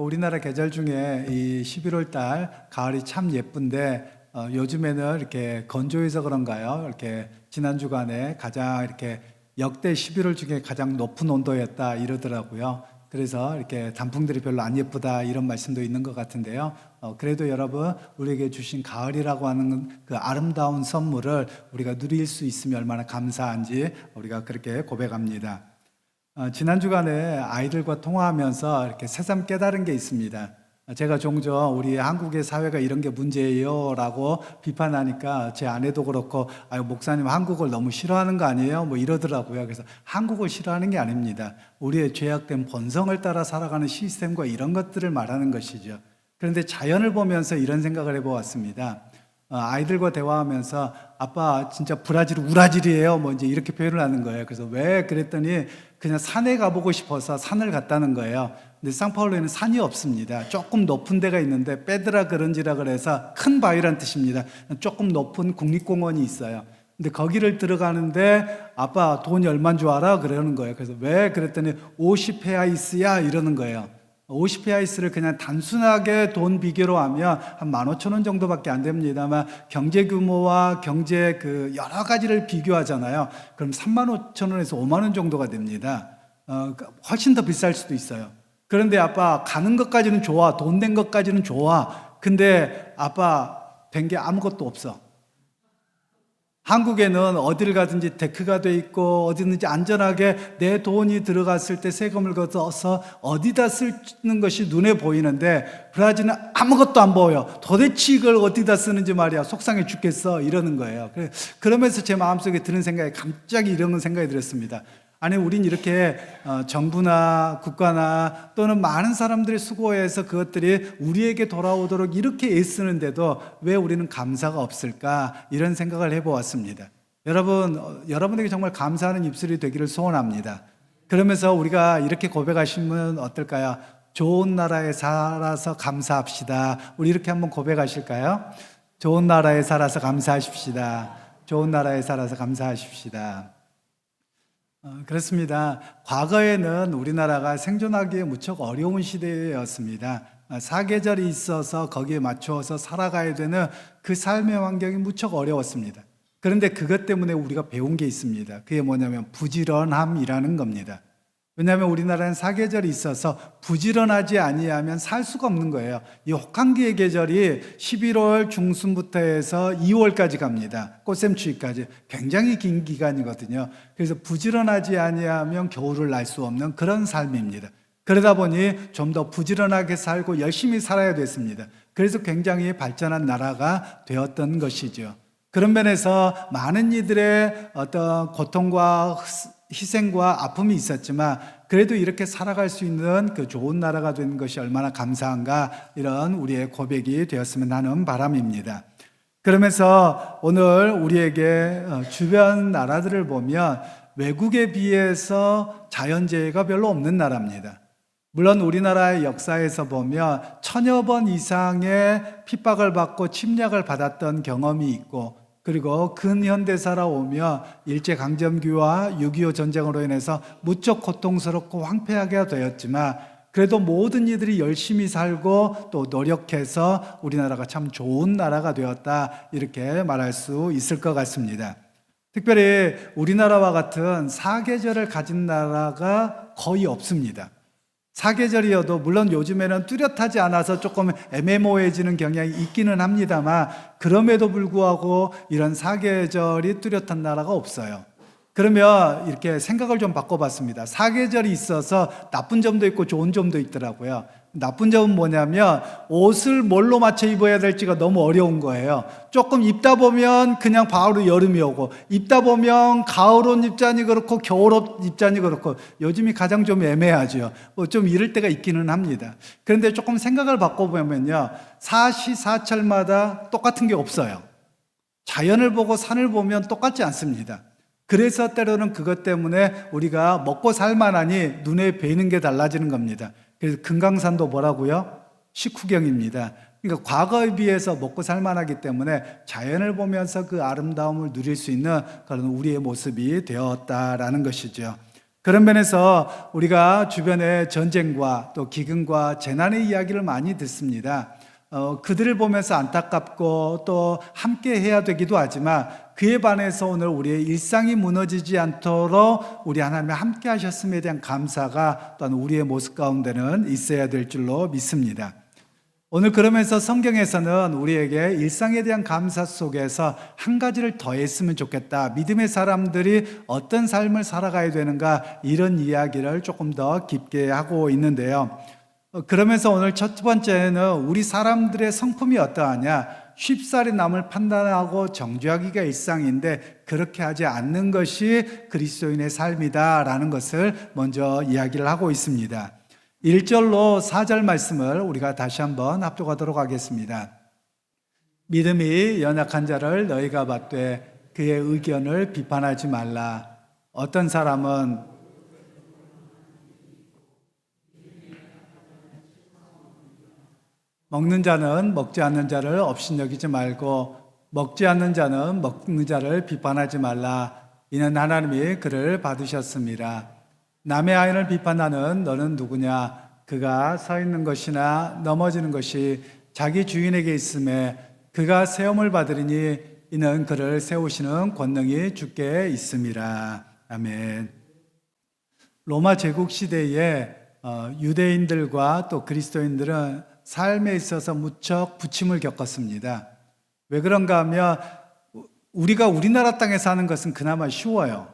우리나라 계절 중에 이 11월 달 가을이 참 예쁜데 요즘에는 이렇게 건조해서 그런가요? 이렇게 지난 주간에 가장 이렇게 역대 11월 중에 가장 높은 온도였다 이러더라고요. 그래서 이렇게 단풍들이 별로 안 예쁘다 이런 말씀도 있는 것 같은데요. 그래도 여러분 우리에게 주신 가을이라고 하는 그 아름다운 선물을 우리가 누릴 수 있으면 얼마나 감사한지 우리가 그렇게 고백합니다. 지난 주간에 아이들과 통화하면서 이렇게 새삼 깨달은 게 있습니다. 제가 종종 우리 한국의 사회가 이런 게 문제예요 라고 비판하니까 제 아내도 그렇고 목사님 한국을 너무 싫어하는 거 아니에요? 뭐 이러더라고요. 그래서 한국을 싫어하는 게 아닙니다. 우리의 죄악된 본성을 따라 살아가는 시스템과 이런 것들을 말하는 것이죠. 그런데 자연을 보면서 이런 생각을 해보았습니다. 아이들과 대화하면서 아빠 진짜 브라질 우라질이에요 뭐 이제 이렇게 표현을 하는 거예요. 그래서 왜 그랬더니 그냥 산에 가보고 싶어서 산을 갔다는 거예요. 근데 상파울루에는 산이 없습니다. 조금 높은 데가 있는데 페드라 그런지라 그래서 큰 바위란 뜻입니다. 조금 높은 국립공원이 있어요. 근데 거기를 들어가는데 아빠 돈이 얼마인 줄 알아? 그러는 거예요. 그래서 왜 그랬더니 50페아이스야 이러는 거예요. 50페아이스를 그냥 단순하게 돈 비교로 하면 한 15,000원 정도밖에 안 됩니다만 경제 규모와 경제 그 여러 가지를 비교하잖아요. 그럼 35,000원에서 5만 원 정도가 됩니다. 훨씬 더 비쌀 수도 있어요. 그런데 아빠 가는 것까지는 좋아. 돈 된 것까지는 좋아. 근데 아빠 된 게 아무것도 없어. 한국에는 어딜 가든지 데크가 돼 있고 어디든지 안전하게 내 돈이 들어갔을 때 세금을 걷어서 어디다 쓰는 것이 눈에 보이는데 브라질은 아무것도 안 보여. 도대체 이걸 어디다 쓰는지 말이야. 속상해 죽겠어. 이러는 거예요. 그러면서 제 마음속에 드는 생각이 갑자기 이런 생각이 들었습니다. 아니 우린 이렇게 정부나 국가나 또는 많은 사람들이 수고해서 그것들이 우리에게 돌아오도록 이렇게 애쓰는데도 왜 우리는 감사가 없을까 이런 생각을 해보았습니다. 여러분에게 정말 감사하는 입술이 되기를 소원합니다. 그러면서 우리가 이렇게 고백하시면 어떨까요? 좋은 나라에 살아서 감사합시다. 우리 이렇게 한번 고백하실까요? 좋은 나라에 살아서 감사하십시다. 좋은 나라에 살아서 감사하십시다. 그렇습니다. 과거에는 우리나라가 생존하기에 무척 어려운 시대였습니다. 사계절이 있어서 거기에 맞추어서 살아가야 되는 그 삶의 환경이 무척 어려웠습니다. 그런데 그것 때문에 우리가 배운 게 있습니다. 그게 뭐냐면 부지런함이라는 겁니다. 왜냐하면 우리나라는 사계절이 있어서 부지런하지 아니하면 살 수가 없는 거예요. 이 혹한기의 계절이 11월 중순부터 해서 2월까지 갑니다. 꽃샘추위까지 굉장히 긴 기간이거든요. 그래서 부지런하지 아니하면 겨울을 날 수 없는 그런 삶입니다. 그러다 보니 좀 더 부지런하게 살고 열심히 살아야 됐습니다. 그래서 굉장히 발전한 나라가 되었던 것이죠. 그런 면에서 많은 이들의 어떤 고통과 희생과 아픔이 있었지만 그래도 이렇게 살아갈 수 있는 그 좋은 나라가 된 것이 얼마나 감사한가 이런 우리의 고백이 되었으면 하는 바람입니다. 그러면서 오늘 우리에게 주변 나라들을 보면 외국에 비해서 자연재해가 별로 없는 나라입니다. 물론 우리나라의 역사에서 보면 1000여 번 이상의 핍박을 받고 침략을 받았던 경험이 있고 그리고 근현대사로 오며 일제강점기와 6.25 전쟁으로 인해서 무척 고통스럽고 황폐하게 되었지만 그래도 모든 이들이 열심히 살고 또 노력해서 우리나라가 참 좋은 나라가 되었다 이렇게 말할 수 있을 것 같습니다. 특별히 우리나라와 같은 사계절을 가진 나라가 거의 없습니다. 사계절이어도 물론 요즘에는 뚜렷하지 않아서 조금 애매모호해지는 경향이 있기는 합니다만 그럼에도 불구하고 이런 사계절이 뚜렷한 나라가 없어요. 그러면 이렇게 생각을 좀 바꿔봤습니다. 사계절이 있어서 나쁜 점도 있고 좋은 점도 있더라고요. 나쁜 점은 뭐냐면 옷을 뭘로 맞춰 입어야 될지가 너무 어려운 거예요. 조금 입다 보면 그냥 바로 여름이 오고 입다 보면 가을옷 입자니 그렇고 겨울옷 입자니 그렇고 요즘이 가장 좀 애매하죠. 좀 이럴 때가 있기는 합니다. 그런데 조금 생각을 바꿔보면요. 사시사철마다 똑같은 게 없어요. 자연을 보고 산을 보면 똑같지 않습니다. 그래서 때로는 그것 때문에 우리가 먹고 살만하니 눈에 뵈는 게 달라지는 겁니다. 그래서 금강산도 뭐라고요? 식후경입니다. 그러니까 과거에 비해서 먹고 살만하기 때문에 자연을 보면서 그 아름다움을 누릴 수 있는 그런 우리의 모습이 되었다라는 것이죠. 그런 면에서 우리가 주변의 전쟁과 또 기근과 재난의 이야기를 많이 듣습니다. 그들을 보면서 안타깝고 또 함께 해야 되기도 하지만 그에 반해서 오늘 우리의 일상이 무너지지 않도록 우리 하나님이 함께 하셨음에 대한 감사가 또한 우리의 모습 가운데는 있어야 될 줄로 믿습니다. 오늘 그러면서 성경에서는 우리에게 일상에 대한 감사 속에서 한 가지를 더했으면 좋겠다. 믿음의 사람들이 어떤 삶을 살아가야 되는가, 이런 이야기를 조금 더 깊게 하고 있는데요. 그러면서 오늘 첫 번째는 우리 사람들의 성품이 어떠하냐, 쉽사리 남을 판단하고 정죄하기가 일상인데 그렇게 하지 않는 것이 그리스도인의 삶이다라는 것을 먼저 이야기를 하고 있습니다. 1절로 4절 말씀을 우리가 다시 한번 합독하도록 하겠습니다. 믿음이 연약한 자를 너희가 받되 그의 의견을 비판하지 말라. 어떤 사람은 먹는 자는 먹지 않는 자를 업신여기지 말고 먹지 않는 자는 먹는 자를 비판하지 말라. 이는 하나님이 그를 받으셨습니다. 남의 아인을 비판하는 너는 누구냐? 그가 서 있는 것이나 넘어지는 것이 자기 주인에게 있음에 그가 세움을 받으리니 이는 그를 세우시는 권능이 주께 있음이라. 아멘. 로마 제국 시대에 유대인들과 또 그리스도인들은 삶에 있어서 무척 부침을 겪었습니다. 왜 그런가 하면 우리가 우리나라 땅에 사는 것은 그나마 쉬워요.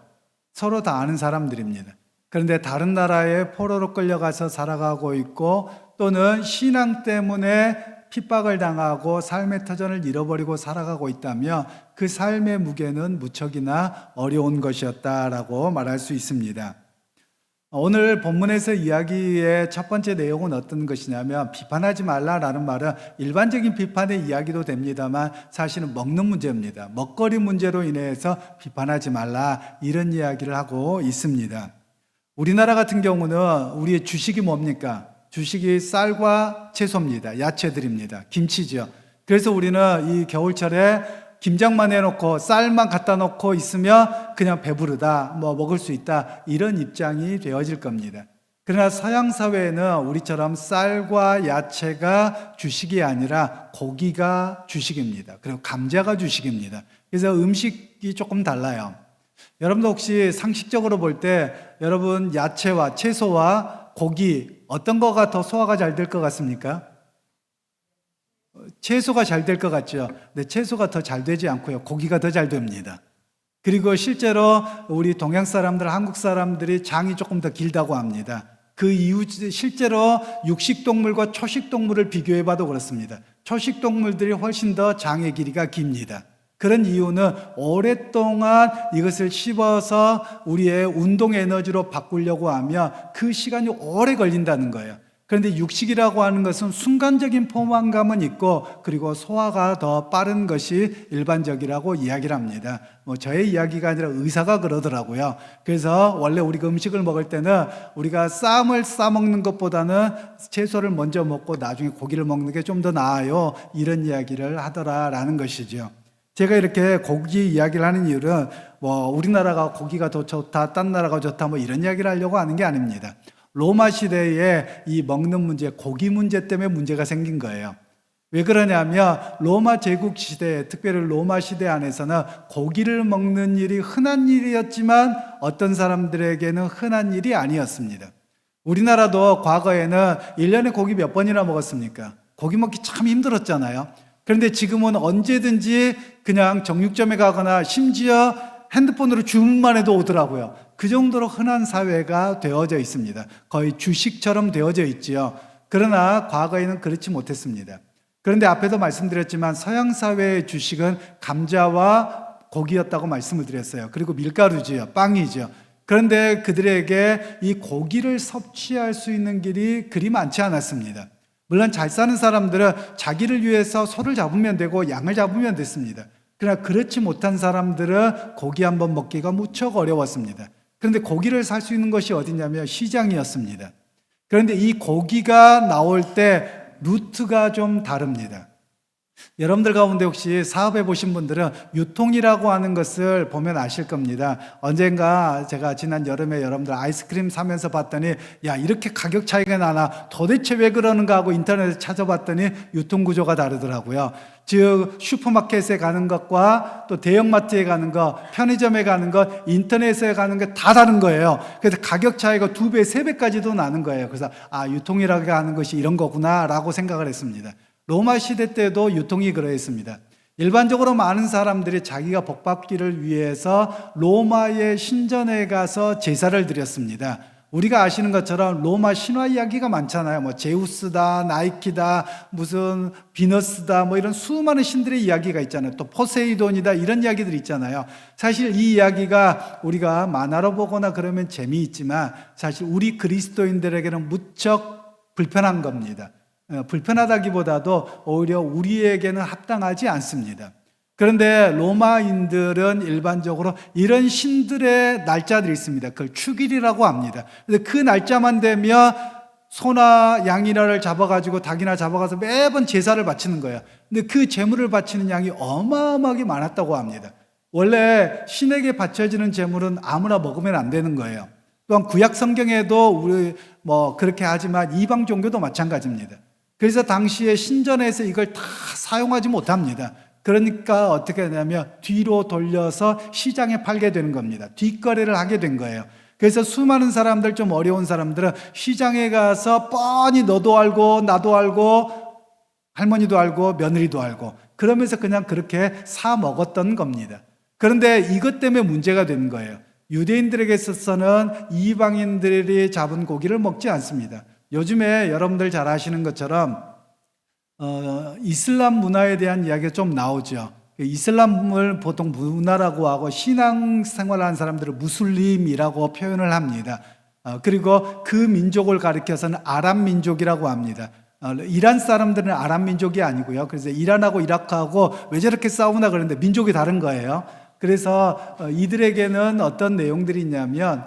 서로 다 아는 사람들입니다. 그런데 다른 나라에 포로로 끌려가서 살아가고 있고 또는 신앙 때문에 핍박을 당하고 삶의 터전을 잃어버리고 살아가고 있다면 그 삶의 무게는 무척이나 어려운 것이었다라고 말할 수 있습니다. 오늘 본문에서 이야기의 첫 번째 내용은 어떤 것이냐면 비판하지 말라라는 말은 일반적인 비판의 이야기도 됩니다만 사실은 먹는 문제입니다. 먹거리 문제로 인해서 비판하지 말라, 이런 이야기를 하고 있습니다. 우리나라 같은 경우는 우리의 주식이 뭡니까? 주식이 쌀과 채소입니다. 야채들입니다. 김치죠. 그래서 우리는 이 겨울철에 김장만 해놓고 쌀만 갖다 놓고 있으면 그냥 배부르다, 먹을 수 있다, 이런 입장이 되어질 겁니다. 그러나 서양 사회에는 우리처럼 쌀과 야채가 주식이 아니라 고기가 주식입니다. 그리고 감자가 주식입니다. 그래서 음식이 조금 달라요. 여러분도 혹시 상식적으로 볼 때 여러분 야채와 채소와 고기 어떤 거가 더 소화가 잘 될 것 같습니까? 채소가 잘 될 것 같죠. 근데 채소가 더 잘 되지 않고요. 고기가 더 잘 됩니다. 그리고 실제로 우리 동양 사람들, 한국 사람들이 장이 조금 더 길다고 합니다. 그 이유 실제로 육식동물과 초식동물을 비교해봐도 그렇습니다. 초식동물들이 훨씬 더 장의 길이가 깁니다. 그런 이유는 오랫동안 이것을 씹어서 우리의 운동 에너지로 바꾸려고 하면 그 시간이 오래 걸린다는 거예요. 그런데 육식이라고 하는 것은 순간적인 포만감은 있고 그리고 소화가 더 빠른 것이 일반적이라고 이야기를 합니다. 저의 이야기가 아니라 의사가 그러더라고요. 그래서 원래 우리가 음식을 먹을 때는 우리가 쌈을 싸먹는 것보다는 채소를 먼저 먹고 나중에 고기를 먹는 게 좀 더 나아요, 이런 이야기를 하더라라는 것이죠. 제가 이렇게 고기 이야기를 하는 이유는 우리나라가 고기가 더 좋다, 딴 나라가 좋다, 이런 이야기를 하려고 하는 게 아닙니다. 로마 시대에 이 먹는 문제, 고기 문제 때문에 문제가 생긴 거예요. 왜 그러냐면 로마 제국 시대, 특별히 로마 시대 안에서는 고기를 먹는 일이 흔한 일이었지만 어떤 사람들에게는 흔한 일이 아니었습니다. 우리나라도 과거에는 1년에 고기 몇 번이나 먹었습니까? 고기 먹기 참 힘들었잖아요. 그런데 지금은 언제든지 그냥 정육점에 가거나 심지어 핸드폰으로 주문만 해도 오더라고요. 그 정도로 흔한 사회가 되어져 있습니다. 거의 주식처럼 되어져 있지요. 그러나 과거에는 그렇지 못했습니다. 그런데 앞에도 말씀드렸지만 서양 사회의 주식은 감자와 고기였다고 말씀을 드렸어요. 그리고 밀가루지요, 빵이죠. 그런데 그들에게 이 고기를 섭취할 수 있는 길이 그리 많지 않았습니다. 물론 잘 사는 사람들은 자기를 위해서 소를 잡으면 되고 양을 잡으면 됐습니다. 그러나 그렇지 못한 사람들은 고기 한번 먹기가 무척 어려웠습니다. 그런데 고기를 살 수 있는 것이 어디냐면 시장이었습니다. 그런데 이 고기가 나올 때 루트가 좀 다릅니다. 여러분들 가운데 혹시 사업해 보신 분들은 유통이라고 하는 것을 보면 아실 겁니다. 언젠가 제가 지난 여름에 여러분들 아이스크림 사면서 봤더니 야, 이렇게 가격 차이가 나나 도대체 왜 그러는가 하고 인터넷에 찾아봤더니 유통 구조가 다르더라고요. 즉 슈퍼마켓에 가는 것과 또 대형마트에 가는 것, 편의점에 가는 것, 인터넷에 가는 것 다 다른 거예요. 그래서 가격 차이가 2배, 3배까지도 나는 거예요. 그래서 유통이라고 하는 것이 이런 거구나라고 생각을 했습니다. 로마 시대 때도 유통이 그러했습니다. 일반적으로 많은 사람들이 자기가 복받기를 위해서 로마의 신전에 가서 제사를 드렸습니다. 우리가 아시는 것처럼 로마 신화 이야기가 많잖아요. 뭐 제우스다, 나이키다, 무슨 비너스다, 뭐 이런 수많은 신들의 이야기가 있잖아요. 또 포세이돈이다, 이런 이야기들이 있잖아요. 사실 이 이야기가 우리가 만화로 보거나 그러면 재미있지만 사실 우리 그리스도인들에게는 무척 불편한 겁니다. 불편하다기보다도 오히려 우리에게는 합당하지 않습니다. 그런데 로마인들은 일반적으로 이런 신들의 날짜들이 있습니다. 그걸 축일이라고 합니다. 그래서 그 날짜만 되면 소나 양이나를 잡아가지고 닭이나 잡아가서 매번 제사를 바치는 거예요. 근데 그 제물을 바치는 양이 어마어마하게 많았다고 합니다. 원래 신에게 바쳐지는 제물은 아무나 먹으면 안 되는 거예요. 또한 구약 성경에도 우리 그렇게 하지만 이방 종교도 마찬가지입니다. 그래서 당시에 신전에서 이걸 다 사용하지 못합니다. 그러니까 어떻게 하냐면 뒤로 돌려서 시장에 팔게 되는 겁니다. 뒷거래를 하게 된 거예요. 그래서 수많은 사람들, 좀 어려운 사람들은 시장에 가서 뻔히 너도 알고 나도 알고 할머니도 알고 며느리도 알고 그러면서 그냥 그렇게 사 먹었던 겁니다. 그런데 이것 때문에 문제가 되는 거예요. 유대인들에게 있어서는 이방인들이 잡은 고기를 먹지 않습니다. 요즘에 여러분들 잘 아시는 것처럼 이슬람 문화에 대한 이야기가 좀 나오죠. 이슬람을 보통 문화라고 하고 신앙생활하는 사람들을 무슬림이라고 표현을 합니다. 그리고 그 민족을 가리켜서는 아랍 민족이라고 합니다. 이란 사람들은 아랍 민족이 아니고요. 그래서 이란하고 이라크하고 왜 저렇게 싸우나 그러는데 민족이 다른 거예요. 그래서 이들에게는 어떤 내용들이 있냐면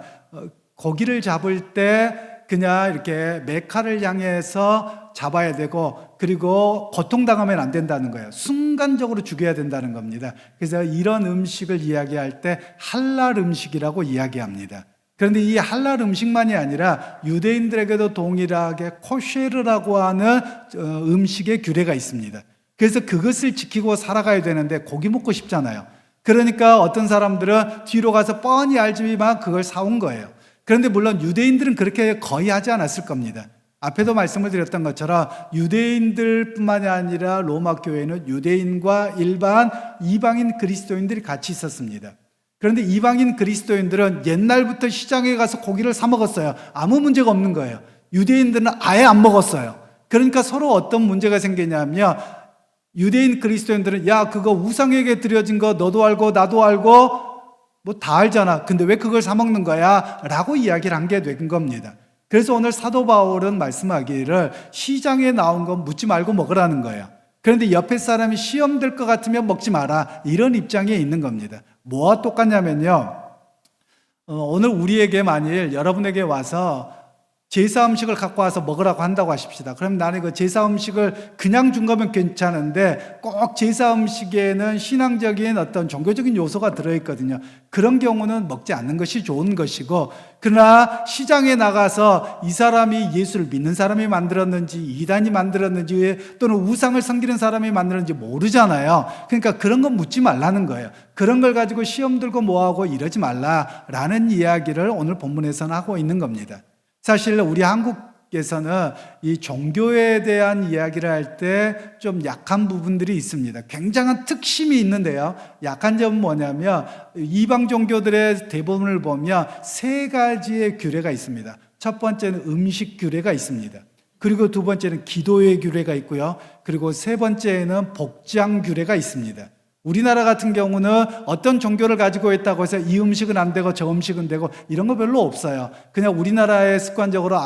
고기를 잡을 때 그냥 이렇게 메카를 향해서 잡아야 되고 그리고 고통당하면 안 된다는 거예요. 순간적으로 죽여야 된다는 겁니다. 그래서 이런 음식을 이야기할 때 할랄 음식이라고 이야기합니다. 그런데 이 할랄 음식만이 아니라 유대인들에게도 동일하게 코쉐르라고 하는 음식의 규례가 있습니다. 그래서 그것을 지키고 살아가야 되는데 고기 먹고 싶잖아요. 그러니까 어떤 사람들은 뒤로 가서 뻔히 알지만 그걸 사온 거예요. 그런데 물론 유대인들은 그렇게 거의 하지 않았을 겁니다. 앞에도 말씀을 드렸던 것처럼 유대인들뿐만이 아니라 로마 교회는 유대인과 일반 이방인 그리스도인들이 같이 있었습니다. 그런데 이방인 그리스도인들은 옛날부터 시장에 가서 고기를 사 먹었어요. 아무 문제가 없는 거예요. 유대인들은 아예 안 먹었어요. 그러니까 서로 어떤 문제가 생기냐면 유대인 그리스도인들은 야, 그거 우상에게 드려진 거 너도 알고 나도 알고 뭐 다 알잖아. 근데 왜 그걸 사 먹는 거야? 라고 이야기를 한 게 된 겁니다. 그래서 오늘 사도 바울은 말씀하기를 시장에 나온 건 묻지 말고 먹으라는 거예요. 그런데 옆에 사람이 시험될 것 같으면 먹지 마라. 이런 입장에 있는 겁니다. 뭐와 똑같냐면요. 오늘 우리에게 만일 여러분에게 와서 제사 음식을 갖고 와서 먹으라고 한다고 하십시다. 그럼 나는 그 제사 음식을 그냥 준 거면 괜찮은데 꼭 제사 음식에는 신앙적인 어떤 종교적인 요소가 들어있거든요. 그런 경우는 먹지 않는 것이 좋은 것이고, 그러나 시장에 나가서 이 사람이 예수를 믿는 사람이 만들었는지 이단이 만들었는지 또는 우상을 섬기는 사람이 만들었는지 모르잖아요. 그러니까 그런 건 묻지 말라는 거예요. 그런 걸 가지고 시험 들고 뭐하고 이러지 말라라는 이야기를 오늘 본문에서는 하고 있는 겁니다. 사실 우리 한국에서는 이 종교에 대한 이야기를 할 때 좀 약한 부분들이 있습니다. 굉장한 특심이 있는데요. 약한 점은 뭐냐면 이방 종교들의 대부분을 보면 세 가지의 규례가 있습니다. 첫 번째는 음식 규례가 있습니다. 그리고 두 번째는 기도의 규례가 있고요. 그리고 세 번째는 복장 규례가 있습니다. 우리나라 같은 경우는 어떤 종교를 가지고 있다고 해서 이 음식은 안 되고 저 음식은 되고 이런 거 별로 없어요. 그냥 우리나라에 습관적으로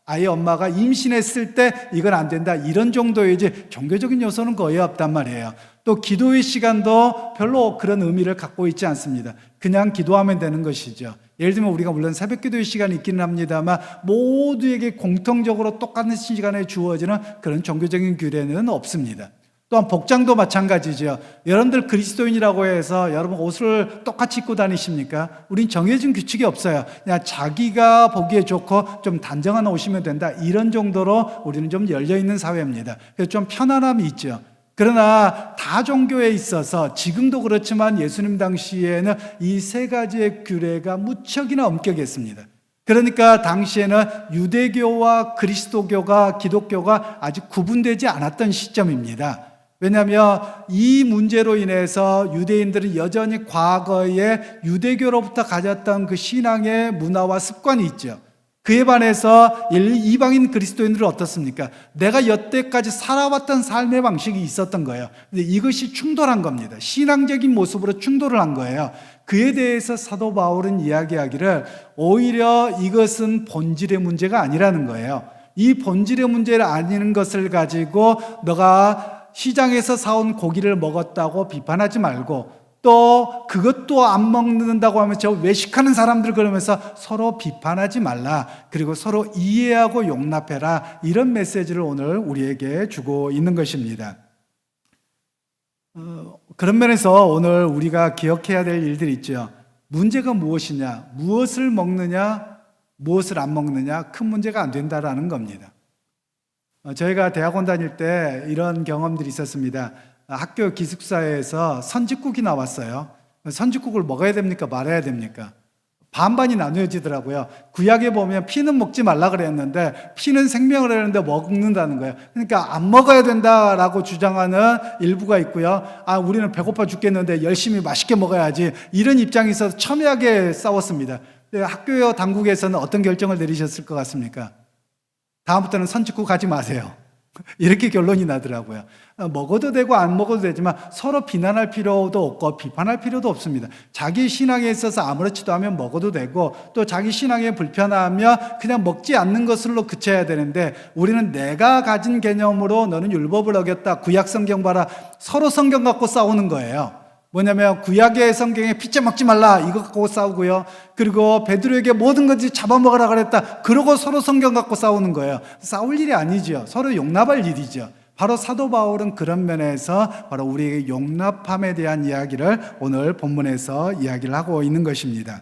아이 엄마가 임신했을 때 이건 안 된다 이런 정도이지 종교적인 요소는 거의 없단 말이에요. 또 기도의 시간도 별로 그런 의미를 갖고 있지 않습니다. 그냥 기도하면 되는 것이죠. 예를 들면 우리가 물론 새벽 기도의 시간이 있기는 합니다만 모두에게 공통적으로 똑같은 시간에 주어지는 그런 종교적인 규례는 없습니다. 또한 복장도 마찬가지죠. 여러분들 그리스도인이라고 해서 여러분 옷을 똑같이 입고 다니십니까? 우린 정해진 규칙이 없어요. 그냥 자기가 보기에 좋고 좀 단정한 옷이면 된다. 이런 정도로 우리는 좀 열려있는 사회입니다. 그래서 좀 편안함이 있죠. 그러나 다 종교에 있어서 지금도 그렇지만 예수님 당시에는 이 세 가지의 규례가 무척이나 엄격했습니다. 그러니까 당시에는 유대교와 그리스도교가, 기독교가 아직 구분되지 않았던 시점입니다. 왜냐하면 이 문제로 인해서 유대인들은 여전히 과거에 유대교로부터 가졌던 그 신앙의 문화와 습관이 있죠. 그에 반해서 이방인 그리스도인들은 어떻습니까? 내가 여태까지 살아왔던 삶의 방식이 있었던 거예요. 근데 이것이 충돌한 겁니다. 신앙적인 모습으로 충돌을 한 거예요. 그에 대해서 사도 바울은 이야기하기를 오히려 이것은 본질의 문제가 아니라는 거예요. 이 본질의 문제를 아니는 것을 가지고 너가 시장에서 사온 고기를 먹었다고 비판하지 말고 또 그것도 안 먹는다고 하면 저 외식하는 사람들 그러면서 서로 비판하지 말라. 그리고 서로 이해하고 용납해라. 이런 메시지를 오늘 우리에게 주고 있는 것입니다. 그런 면에서 오늘 우리가 기억해야 될 일들이 있죠. 문제가 무엇이냐? 무엇을 먹느냐? 무엇을 안 먹느냐? 큰 문제가 안 된다라는 겁니다. 저희가 대학원 다닐 때 이런 경험들이 있었습니다. 학교 기숙사에서 선짓국이 나왔어요. 선짓국을 먹어야 됩니까? 말아야 됩니까? 반반이 나누어지더라고요. 구약에 보면 피는 먹지 말라 그랬는데 피는 생명을 하는데 먹는다는 거예요. 그러니까 안 먹어야 된다라고 주장하는 일부가 있고요. 우리는 배고파 죽겠는데 열심히 맛있게 먹어야지. 이런 입장이 있어서 첨예하게 싸웠습니다. 학교 당국에서는 어떤 결정을 내리셨을 것 같습니까? 다음부터는 선짓국 하지 마세요. 이렇게 결론이 나더라고요. 먹어도 되고 안 먹어도 되지만 서로 비난할 필요도 없고 비판할 필요도 없습니다. 자기 신앙에 있어서 아무렇지도 않으면 먹어도 되고 또 자기 신앙에 불편하면 그냥 먹지 않는 것으로 그쳐야 되는데 우리는 내가 가진 개념으로 너는 율법을 어겼다. 구약 성경 봐라. 서로 성경 갖고 싸우는 거예요. 뭐냐면 구약의 성경에 피자 먹지 말라 이거 갖고 싸우고요. 그리고 베드로에게 모든 것을 잡아먹으라 그랬다. 그러고 서로 성경 갖고 싸우는 거예요. 싸울 일이 아니죠. 서로 용납할 일이죠. 바로 사도 바울은 그런 면에서 바로 우리에게 용납함에 대한 이야기를 오늘 본문에서 이야기를 하고 있는 것입니다.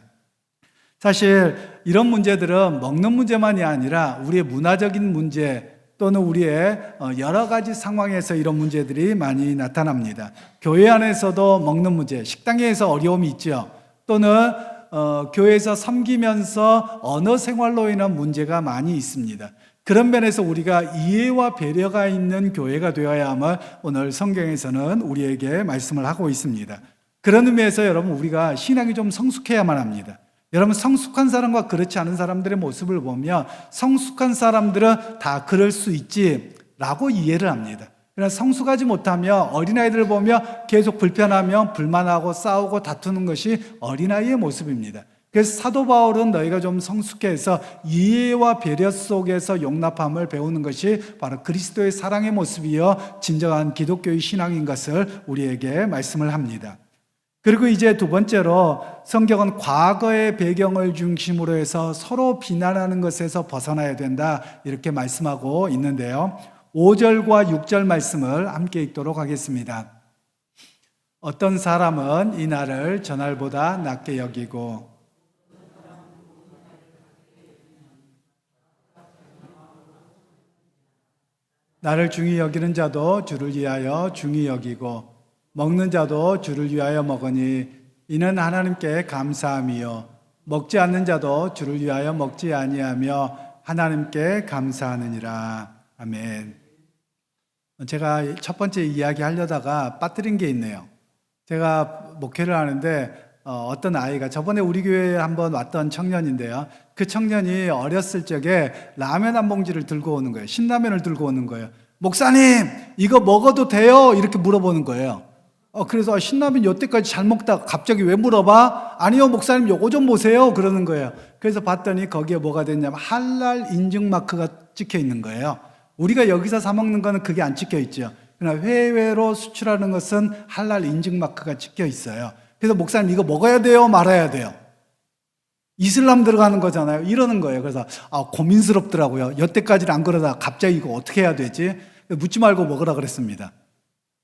사실 이런 문제들은 먹는 문제만이 아니라 우리의 문화적인 문제 또는 우리의 여러 가지 상황에서 이런 문제들이 많이 나타납니다. 교회 안에서도 먹는 문제, 식당에서 어려움이 있죠. 또는 교회에서 섬기면서 언어 생활로 인한 문제가 많이 있습니다. 그런 면에서 우리가 이해와 배려가 있는 교회가 되어야만 오늘 성경에서는 우리에게 말씀을 하고 있습니다. 그런 의미에서 여러분 우리가 신앙이 좀 성숙해야만 합니다. 여러분 성숙한 사람과 그렇지 않은 사람들의 모습을 보면 성숙한 사람들은 다 그럴 수 있지 라고 이해를 합니다. 그러나 성숙하지 못하면 어린아이들을 보면 계속 불편하면 불만하고 싸우고 다투는 것이 어린아이의 모습입니다. 그래서 사도 바울은 너희가 좀 성숙해서 이해와 배려 속에서 용납함을 배우는 것이 바로 그리스도의 사랑의 모습이요 진정한 기독교의 신앙인 것을 우리에게 말씀을 합니다. 그리고 이제 두 번째로 성경은 과거의 배경을 중심으로 해서 서로 비난하는 것에서 벗어나야 된다 이렇게 말씀하고 있는데요. 5절과 6절 말씀을 함께 읽도록 하겠습니다. 어떤 사람은 이날을 전날보다 낮게 여기고 나를 중히 여기는 자도 주를 위하여 중히 여기고 먹는 자도 주를 위하여 먹으니 이는 하나님께 감사함이요 먹지 않는 자도 주를 위하여 먹지 아니하며 하나님께 감사하느니라. 아멘. 제가 첫 번째 이야기 하려다가 빠뜨린 게 있네요. 제가 목회를 하는데 어떤 아이가 저번에 우리 교회에 한번 왔던 청년인데요. 그 청년이 어렸을 적에 라면 한 봉지를 들고 오는 거예요. 신라면을 들고 오는 거예요. 목사님 이거 먹어도 돼요? 이렇게 물어보는 거예요. 그래서 신라면 여태까지 잘 먹다가 갑자기 왜 물어봐? 아니요 목사님 요거 좀 보세요 그러는 거예요. 그래서 봤더니 거기에 뭐가 됐냐면 할랄 인증 마크가 찍혀 있는 거예요. 우리가 여기서 사 먹는 거는 그게 안 찍혀 있죠. 그러나 해외로 수출하는 것은 할랄 인증 마크가 찍혀 있어요. 그래서 목사님 이거 먹어야 돼요 말아야 돼요? 이슬람 들어가는 거잖아요. 이러는 거예요. 그래서 고민스럽더라고요. 여태까지는 안 그러다가 갑자기 이거 어떻게 해야 되지? 묻지 말고 먹으라 그랬습니다.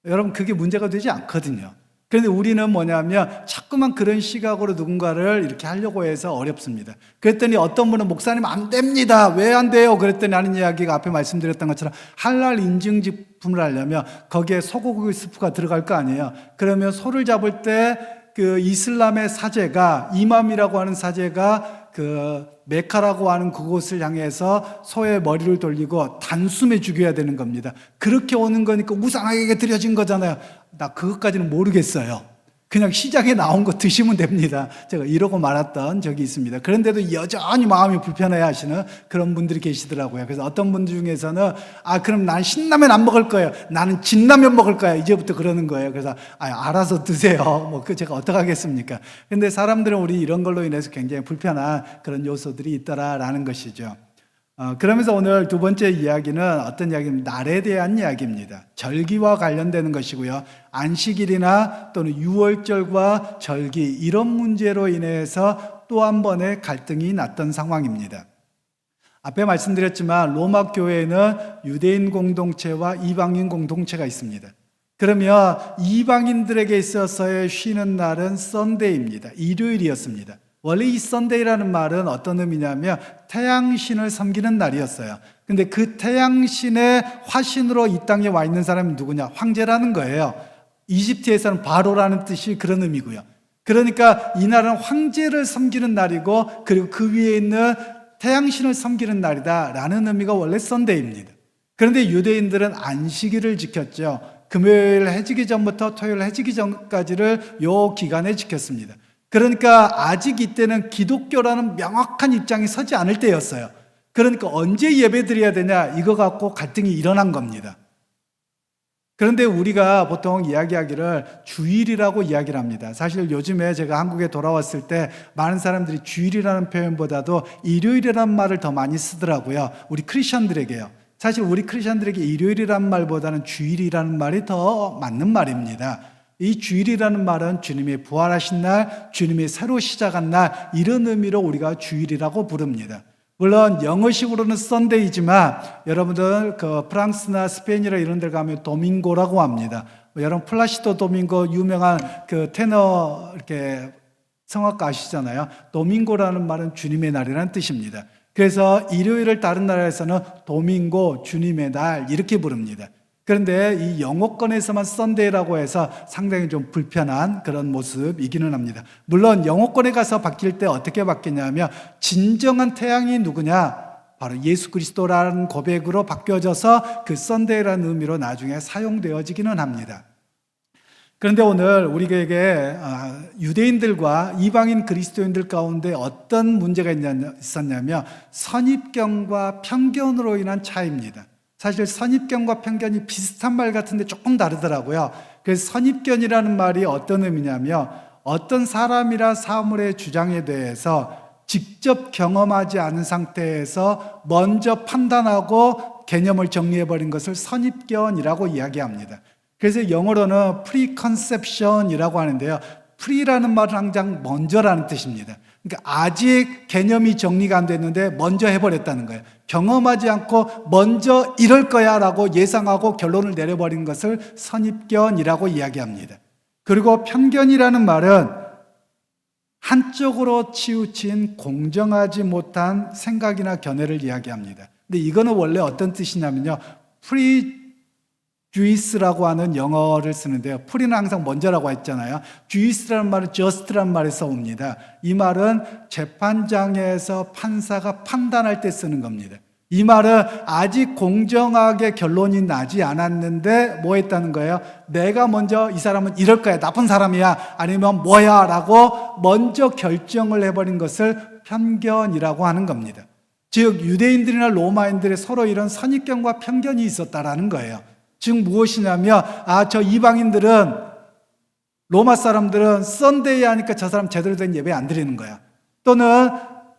여러분 그게 문제가 되지 않거든요. 그런데 우리는 뭐냐면 자꾸만 그런 시각으로 누군가를 이렇게 하려고 해서 어렵습니다. 그랬더니 어떤 분은 목사님 안 됩니다. 왜 안 돼요? 그랬더니 하는 이야기가 앞에 말씀드렸던 것처럼 할랄 인증 제품을 하려면 거기에 소고기 스프가 들어갈 거 아니에요. 그러면 소를 잡을 때 그 이슬람의 사제가 이맘이라고 하는 사제가 그 메카라고 하는 그곳을 향해서 소의 머리를 돌리고 단숨에 죽여야 되는 겁니다. 그렇게 오는 거니까 우상에게 드려진 거잖아요. 나 그것까지는 모르겠어요. 그냥 시장에 나온 거 드시면 됩니다. 제가 이러고 말았던 적이 있습니다. 그런데도 여전히 마음이 불편해 하시는 그런 분들이 계시더라고요. 그래서 어떤 분들 중에서는 그럼 난 신라면 안 먹을 거예요. 나는 진라면 먹을 거야. 이제부터 그러는 거예요. 그래서 알아서 드세요. 제가 어떡하겠습니까? 근데 사람들은 우리 이런 걸로 인해서 굉장히 불편한 그런 요소들이 있더라라는 것이죠. 그러면서 오늘 두 번째 이야기는 어떤 이야기입니다. 날에 대한 이야기입니다. 절기와 관련되는 것이고요. 안식일이나 또는 유월절과 절기 이런 문제로 인해서 또 한 번의 갈등이 났던 상황입니다. 앞에 말씀드렸지만 로마 교회에는 유대인 공동체와 이방인 공동체가 있습니다. 그러면 이방인들에게 있어서의 쉬는 날은 썬데이입니다. 일요일이었습니다. 원래 이 썬데이라는 말은 어떤 의미냐면 태양신을 섬기는 날이었어요. 근데 그 태양신의 화신으로 이 땅에 와 있는 사람이 누구냐? 황제라는 거예요. 이집트에서는 바로라는 뜻이 그런 의미고요. 그러니까 이 날은 황제를 섬기는 날이고 그리고 그 위에 있는 태양신을 섬기는 날이다라는 의미가 원래 썬데이입니다. 그런데 유대인들은 안식일을 지켰죠. 금요일 해지기 전부터 토요일 해지기 전까지를 요 기간에 지켰습니다. 그러니까 아직 이때는 기독교라는 명확한 입장이 서지 않을 때였어요. 그러니까 언제 예배 드려야 되냐 이거 갖고 갈등이 일어난 겁니다. 그런데 우리가 보통 이야기하기를 주일이라고 이야기를 합니다. 사실 요즘에 제가 한국에 돌아왔을 때 많은 사람들이 주일이라는 표현보다도 일요일이라는 말을 더 많이 쓰더라고요. 우리 크리스천들에게요. 사실 우리 크리스천들에게 일요일이라는 말보다는 주일이라는 말이 더 맞는 말입니다. 이 주일이라는 말은 주님이 부활하신 날, 주님이 새로 시작한 날 이런 의미로 우리가 주일이라고 부릅니다. 물론 영어식으로는 썬데이지만 여러분들 그 프랑스나 스페인이나 이런 데 가면 도밍고라고 합니다. 여러분 플라시도 도밍고 유명한 그 테너 이렇게 성악가 아시잖아요. 도밍고라는 말은 주님의 날이라는 뜻입니다. 그래서 일요일을 다른 나라에서는 도밍고 주님의 날 이렇게 부릅니다. 그런데 이 영어권에서만 썬데이라고 해서 상당히 좀 불편한 그런 모습이기는 합니다. 물론 영어권에 가서 바뀔 때 어떻게 바뀌냐면 진정한 태양이 누구냐? 바로 예수 그리스도라는 고백으로 바뀌어져서 그 썬데이라는 의미로 나중에 사용되어지기는 합니다. 그런데 오늘 우리에게 유대인들과 이방인 그리스도인들 가운데 어떤 문제가 있었냐면 선입견과 편견으로 인한 차이입니다. 사실 선입견과 편견이 비슷한 말 같은데 조금 다르더라고요. 그래서 선입견이라는 말이 어떤 의미냐면 어떤 사람이나 사물의 주장에 대해서 직접 경험하지 않은 상태에서 먼저 판단하고 개념을 정리해버린 것을 선입견이라고 이야기합니다. 그래서 영어로는 preconception이라고 하는데요. pre라는 말은 항상 먼저라는 뜻입니다. 그러니까 아직 개념이 정리가 안 됐는데 먼저 해버렸다는 거예요. 경험하지 않고 먼저 이럴 거야 라고 예상하고 결론을 내려버린 것을 선입견이라고 이야기합니다. 그리고 편견이라는 말은 한쪽으로 치우친 공정하지 못한 생각이나 견해를 이야기합니다. 근데 이거는 원래 어떤 뜻이냐면요. prejudice라고 하는 영어를 쓰는데요. pre는 항상 먼저라고 했잖아요. judice라는 말은 just라는 말에서 옵니다. 이 말은 재판장에서 판사가 판단할 때 쓰는 겁니다. 이 말은 아직 공정하게 결론이 나지 않았는데 뭐 했다는 거예요? 내가 먼저 이 사람은 이럴 거야, 나쁜 사람이야, 아니면 뭐야 라고 먼저 결정을 해버린 것을 편견이라고 하는 겁니다. 즉 유대인들이나 로마인들의 서로 이런 선입견과 편견이 있었다라는 거예요. 즉 무엇이냐면 저 이방인들은 로마 사람들은 썬데이 하니까 저 사람 제대로 된 예배 안 드리는 거야. 또는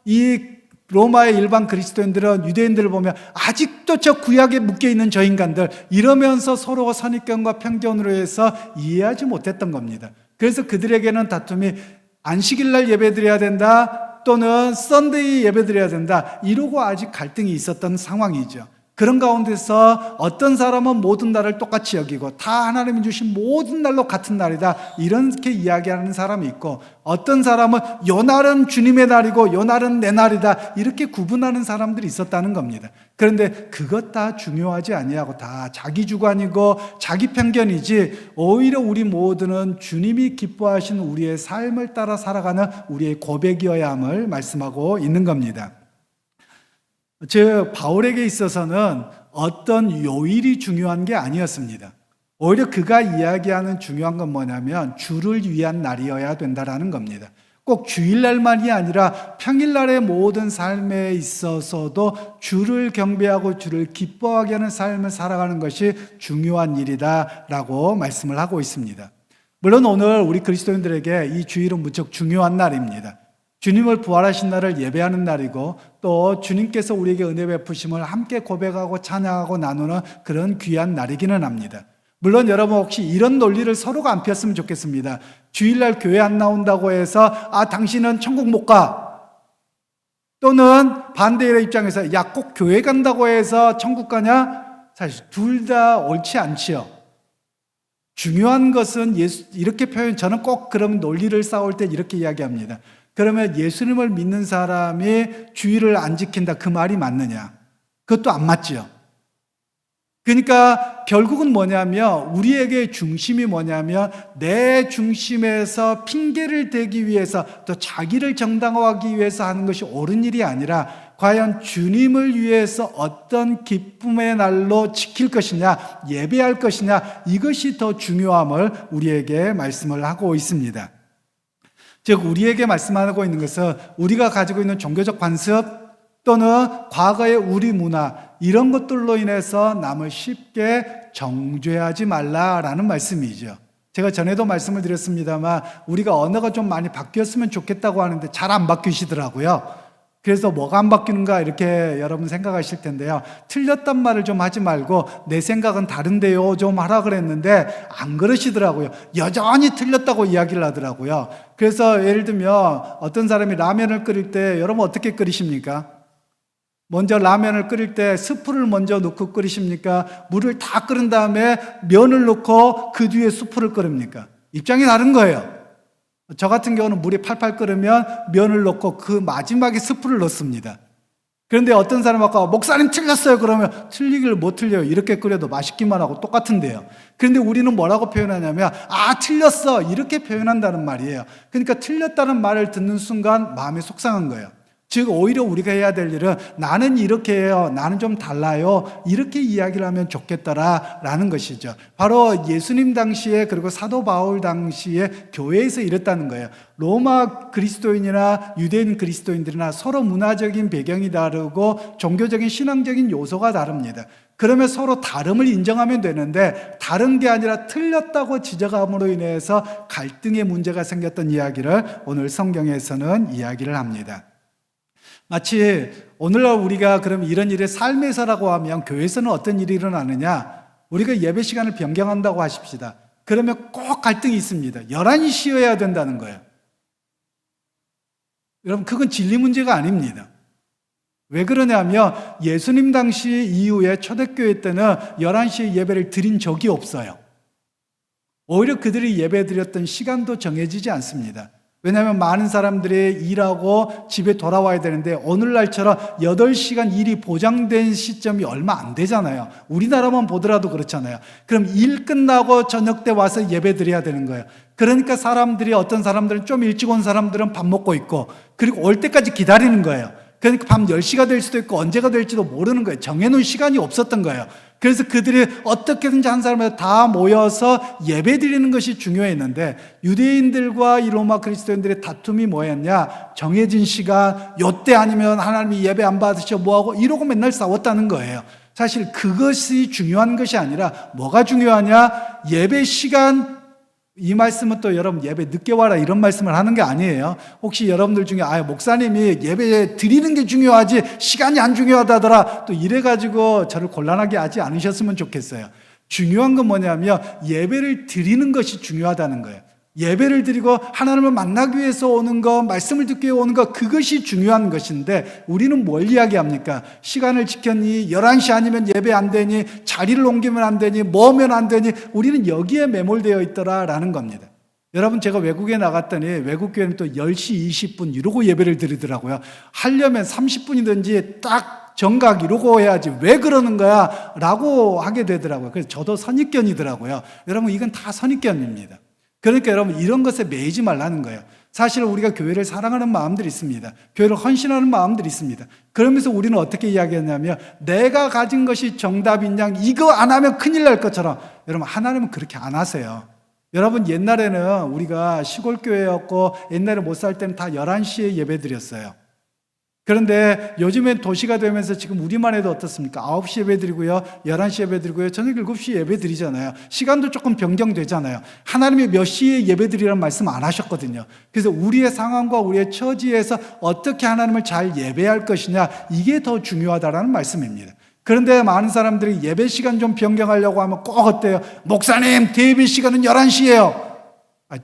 이 로마의 일반 그리스도인들은 유대인들을 보면 아직도 저 구약에 묶여있는 저 인간들 이러면서 서로 선입견과 편견으로 해서 이해하지 못했던 겁니다. 그래서 그들에게는 다툼이 안식일날 예배드려야 된다 또는 썬데이 예배드려야 된다 이러고 아직 갈등이 있었던 상황이죠. 그런 가운데서 어떤 사람은 모든 날을 똑같이 여기고 다 하나님이 주신 모든 날로 같은 날이다 이렇게 이야기하는 사람이 있고, 어떤 사람은 요 날은 주님의 날이고 요 날은 내 날이다 이렇게 구분하는 사람들이 있었다는 겁니다. 그런데 그것 다 중요하지 아니하고 다 자기 주관이고 자기 편견이지, 오히려 우리 모두는 주님이 기뻐하시는 우리의 삶을 따라 살아가는 우리의 고백이어야 함을 말씀하고 있는 겁니다. 즉 바울에게 있어서는 어떤 요일이 중요한 게 아니었습니다. 오히려 그가 이야기하는 중요한 건 뭐냐면 주를 위한 날이어야 된다라는 겁니다. 꼭 주일날만이 아니라 평일날의 모든 삶에 있어서도 주를 경배하고 주를 기뻐하게 하는 삶을 살아가는 것이 중요한 일이다라고 말씀을 하고 있습니다. 물론 오늘 우리 그리스도인들에게 이 주일은 무척 중요한 날입니다. 주님을 부활하신 날을 예배하는 날이고, 또 주님께서 우리에게 은혜 베푸심을 함께 고백하고 찬양하고 나누는 그런 귀한 날이기는 합니다. 물론 여러분 혹시 이런 논리를 서로가 안 폈으면 좋겠습니다. 주일날 교회 안 나온다고 해서 당신은 천국 못 가, 또는 반대의 입장에서 꼭 교회 간다고 해서 천국 가냐? 사실 둘 다 옳지 않지요. 중요한 것은 이렇게 저는 꼭 그런 논리를 싸울 때 이렇게 이야기합니다. 그러면 예수님을 믿는 사람이 주일을 안 지킨다, 그 말이 맞느냐? 그것도 안 맞죠. 그러니까 결국은 뭐냐면, 우리에게 중심이 뭐냐면 내 중심에서 핑계를 대기 위해서 또 자기를 정당화하기 위해서 하는 것이 옳은 일이 아니라, 과연 주님을 위해서 어떤 기쁨의 날로 지킬 것이냐, 예배할 것이냐, 이것이 더 중요함을 우리에게 말씀을 하고 있습니다. 즉 우리에게 말씀하고 있는 것은 우리가 가지고 있는 종교적 관습 또는 과거의 우리 문화, 이런 것들로 인해서 남을 쉽게 정죄하지 말라라는 말씀이죠. 제가 전에도 말씀을 드렸습니다만 우리가 언어가 좀 많이 바뀌었으면 좋겠다고 하는데 잘 안 바뀌시더라고요. 그래서 뭐가 안 바뀌는가 이렇게 여러분 생각하실 텐데요. 틀렸단 말을 좀 하지 말고 내 생각은 다른데요 좀 하라 그랬는데 안 그러시더라고요. 여전히 틀렸다고 이야기를 하더라고요. 그래서 예를 들면 어떤 사람이 라면을 끓일 때 여러분 어떻게 끓이십니까? 먼저 라면을 끓일 때 스프를 먼저 넣고 끓이십니까? 물을 다 끓인 다음에 면을 넣고 그 뒤에 스프를 끓입니까? 입장이 다른 거예요. 저 같은 경우는 물이 팔팔 끓으면 면을 넣고 그 마지막에 스프를 넣습니다. 그런데 어떤 사람 아까 목사님 틀렸어요 그러면 틀리기를 못 틀려요. 이렇게 끓여도 맛있기만 하고 똑같은데요. 그런데 우리는 뭐라고 표현하냐면 틀렸어 이렇게 표현한다는 말이에요. 그러니까 틀렸다는 말을 듣는 순간 마음이 속상한 거예요. 즉 오히려 우리가 해야 될 일은 나는 이렇게 해요, 나는 좀 달라요, 이렇게 이야기를 하면 좋겠다라는 것이죠. 바로 예수님 당시에 그리고 사도 바울 당시에 교회에서 이랬다는 거예요. 로마 그리스도인이나 유대인 그리스도인들이나 서로 문화적인 배경이 다르고 종교적인 신앙적인 요소가 다릅니다. 그러면 서로 다름을 인정하면 되는데 다른 게 아니라 틀렸다고 지적함으로 인해서 갈등의 문제가 생겼던 이야기를 오늘 성경에서는 이야기를 합니다. 마치 오늘날 우리가 그럼 이런 일을 삶에서라고 하면 교회에서는 어떤 일이 일어나느냐? 우리가 예배 시간을 변경한다고 하십시다. 그러면 꼭 갈등이 있습니다. 11시여야 된다는 거예요. 여러분 그건 진리 문제가 아닙니다. 왜 그러냐면 예수님 당시 이후에 초대교회 때는 11시에 예배를 드린 적이 없어요. 오히려 그들이 예배 드렸던 시간도 정해지지 않습니다. 왜냐하면 많은 사람들이 일하고 집에 돌아와야 되는데 오늘날처럼 8시간 일이 보장된 시점이 얼마 안 되잖아요. 우리나라만 보더라도 그렇잖아요. 그럼 일 끝나고 저녁 때 와서 예배 드려야 되는 거예요. 그러니까 사람들이 어떤 사람들은 좀 일찍 온 사람들은 밥 먹고 있고 그리고 올 때까지 기다리는 거예요. 그러니까 밤 10시가 될 수도 있고 언제가 될지도 모르는 거예요. 정해놓은 시간이 없었던 거예요. 그래서 그들이 어떻게든지 한 사람마다 다 모여서 예배 드리는 것이 중요했는데 유대인들과 이 로마 그리스도인들의 다툼이 뭐였냐? 정해진 시간, 요때 아니면 하나님이 예배 안 받으셔 뭐하고 이러고 맨날 싸웠다는 거예요. 사실 그것이 중요한 것이 아니라 뭐가 중요하냐? 예배 시간, 이 말씀은 또 여러분 예배 늦게 와라 이런 말씀을 하는 게 아니에요. 혹시 여러분들 중에 목사님이 예배 드리는 게 중요하지 시간이 안 중요하다더라 또 이래가지고 저를 곤란하게 하지 않으셨으면 좋겠어요. 중요한 건 뭐냐면 예배를 드리는 것이 중요하다는 거예요. 예배를 드리고 하나님을 만나기 위해서 오는 것, 말씀을 듣기 위해 오는 것, 그것이 중요한 것인데 우리는 뭘 이야기합니까? 시간을 지켰니? 11시 아니면 예배 안 되니? 자리를 옮기면 안 되니? 뭐면 안 되니? 우리는 여기에 매몰되어 있더라라는 겁니다. 여러분, 제가 외국에 나갔더니 외국 교회는 또 10시 20분 이러고 예배를 드리더라고요. 하려면 30분이든지 딱 정각 이러고 해야지 왜 그러는 거야? 라고 하게 되더라고요. 그래서 저도 선입견이더라고요. 여러분, 이건 다 선입견입니다. 그러니까 여러분, 이런 것에 매이지 말라는 거예요. 사실 우리가 교회를 사랑하는 마음들이 있습니다. 교회를 헌신하는 마음들이 있습니다. 그러면서 우리는 어떻게 이야기했냐면 내가 가진 것이 정답인 양 이거 안 하면 큰일 날 것처럼. 여러분, 하나님은 그렇게 안 하세요. 여러분, 옛날에는 우리가 시골 교회였고 옛날에 못 살 때는 다 11시에 예배 드렸어요. 그런데 요즘엔 도시가 되면서 지금 우리만 해도 어떻습니까? 9시 예배 드리고요, 11시 예배 드리고요, 저녁 7시 예배 드리잖아요. 시간도 조금 변경되잖아요. 하나님이 몇 시에 예배 드리라는 말씀 안 하셨거든요. 그래서 우리의 상황과 우리의 처지에서 어떻게 하나님을 잘 예배할 것이냐, 이게 더 중요하다라는 말씀입니다. 그런데 많은 사람들이 예배 시간 좀 변경하려고 하면 꼭 어때요? 목사님, 예배 시간은 11시예요.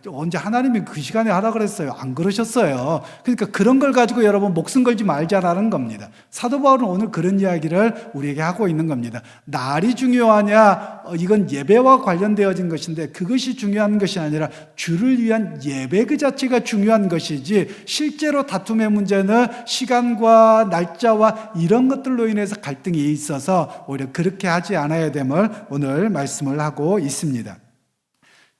언제 하나님이 그 시간에 하라 그랬어요? 안 그러셨어요. 그러니까 그런 걸 가지고 여러분 목숨 걸지 말자라는 겁니다. 사도 바울은 오늘 그런 이야기를 우리에게 하고 있는 겁니다. 날이 중요하냐? 이건 예배와 관련되어진 것인데 그것이 중요한 것이 아니라 주를 위한 예배 그 자체가 중요한 것이지 실제로 다툼의 문제는 시간과 날짜와 이런 것들로 인해서 갈등이 있어서 오히려 그렇게 하지 않아야 됨을 오늘 말씀을 하고 있습니다.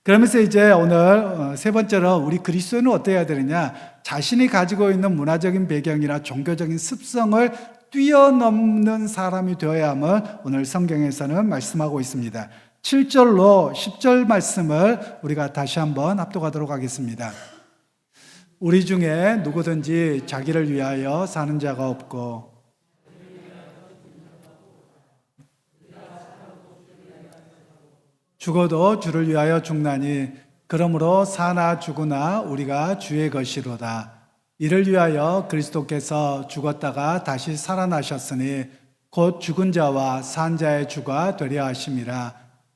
그러면서 이제 오늘 세 번째로 우리 그리스도인은 어때야 되느냐? 자신이 가지고 있는 문화적인 배경이나 종교적인 습성을 뛰어넘는 사람이 되어야 함을 오늘 성경에서는 말씀하고 있습니다. 7절로 10절 말씀을 우리가 다시 한번 합독하도록 하겠습니다. 우리 중에 누구든지 자기를 위하여 사는 자가 없고 죽어도 주를 위하여 죽나니 그러므로 사나 죽으나 우리가 주의 것이로다. 이를 위하여 그리스도께서 죽었다가 다시 살아나셨으니 곧 죽은 자와 산 자의 주가 되려 하심이라.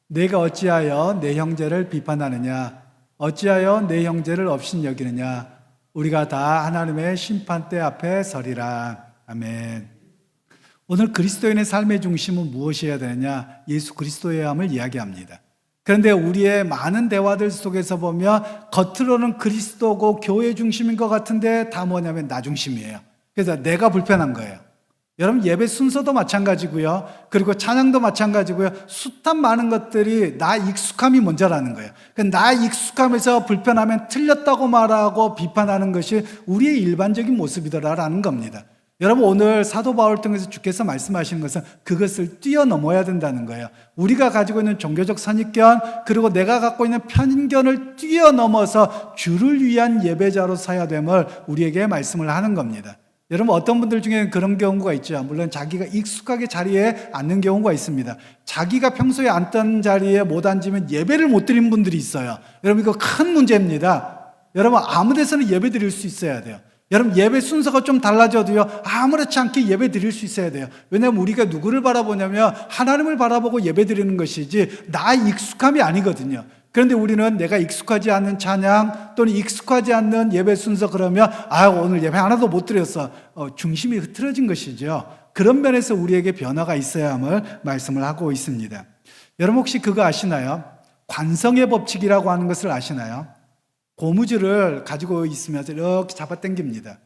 내가 어찌하여 내 형제를 비판하느냐? 어찌하여 내 형제를 업신여기느냐? 우리가 다 하나님의 심판대 앞에 서리라. 아멘. 오늘 그리스도인의 삶의 중심은 무엇이어야 되느냐? 예수 그리스도의 함을 이야기합니다. 그런데 우리의 많은 대화들 속에서 보면 겉으로는 그리스도고 교회 중심인 것 같은데 다 뭐냐면 나 중심이에요. 그래서 내가 불편한 거예요. 여러분, 예배 순서도 마찬가지고요. 그리고 찬양도 마찬가지고요. 숱한 많은 것들이 나 익숙함이 먼저라는 거예요. 나 익숙함에서 불편하면 틀렸다고 말하고 비판하는 것이 우리의 일반적인 모습이더라라는 겁니다. 여러분, 오늘 사도 바울을 통해서 주께서 말씀하시는 것은 그것을 뛰어넘어야 된다는 거예요. 우리가 가지고 있는 종교적 선입견, 그리고 내가 갖고 있는 편견을 뛰어넘어서 주를 위한 예배자로 서야 됨을 우리에게 말씀을 하는 겁니다. 여러분, 어떤 분들 중에는 그런 경우가 있죠. 물론 자기가 익숙하게 자리에 앉는 경우가 있습니다. 자기가 평소에 앉던 자리에 못 앉으면 예배를 못 드리는 분들이 있어요. 여러분, 이거 큰 문제입니다. 여러분, 아무 데서나 예배 드릴 수 있어야 돼요. 여러분, 예배 순서가 좀 달라져도요, 아무렇지 않게 예배 드릴 수 있어야 돼요. 왜냐하면 우리가 누구를 바라보냐면 하나님을 바라보고 예배 드리는 것이지 나 익숙함이 아니거든요. 그런데 우리는 내가 익숙하지 않는 찬양 또는 익숙하지 않는 예배 순서 그러면 오늘 예배 하나도 못 드렸어. 중심이 흐트러진 것이죠. 그런 면에서 우리에게 변화가 있어야 함을 말씀을 하고 있습니다. 여러분, 혹시 그거 아시나요? 관성의 법칙이라고 하는 것을 아시나요? 고무줄을 가지고 있으면서 이렇게 잡아당깁니다.